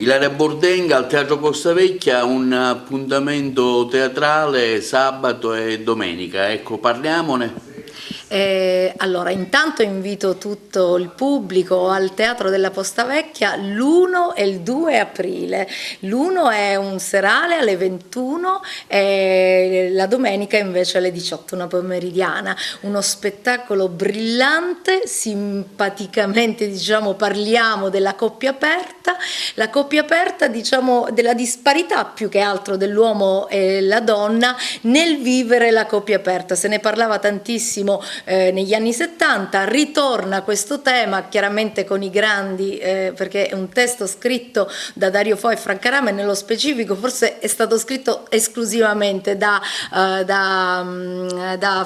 Ilaria Bordenga al Teatro Postavecchia, un appuntamento teatrale sabato e domenica, ecco, parliamone. Allora, intanto invito tutto il pubblico al Teatro della Postavecchia l'1 e il 2 aprile. L'1 è un serale alle 21 e la domenica invece alle 18, una pomeridiana. Uno spettacolo brillante, simpaticamente diciamo parliamo della coppia aperta, la coppia aperta diciamo della disparità più che altro dell'uomo e la donna nel vivere la coppia aperta. Se ne parlava tantissimo negli anni 70, ritorna questo tema chiaramente con i grandi, perché è un testo scritto da Dario Fo e Franca Rame, nello specifico forse è stato scritto esclusivamente da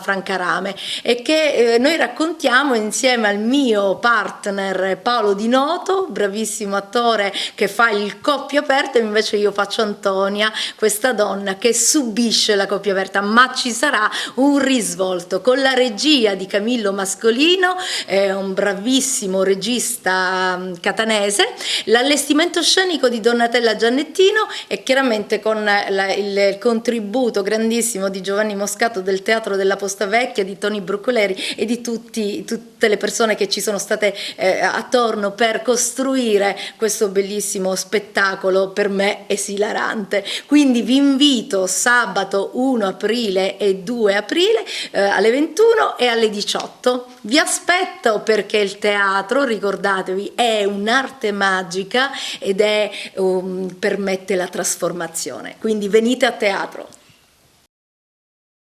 Franca Rame, e che noi raccontiamo insieme al mio partner Paolo Di Noto, bravissimo attore che fa il coppia aperta, e invece io faccio Antonia, questa donna che subisce la coppia aperta, ma ci sarà un risvolto con la regia di Camillo Mascolino, un bravissimo regista catanese, l'allestimento scenico di Donatella Giannettino e chiaramente con il contributo grandissimo di Giovanni Moscato del Teatro della Postavecchia, di Toni Brucoleri e di tutte le persone che ci sono state attorno per costruire questo bellissimo spettacolo per me esilarante. Quindi vi invito sabato 1 aprile e 2 aprile alle 21 e alle 18. Vi aspetto, perché il teatro, ricordatevi, è un'arte magica ed permette la trasformazione. Quindi venite a teatro.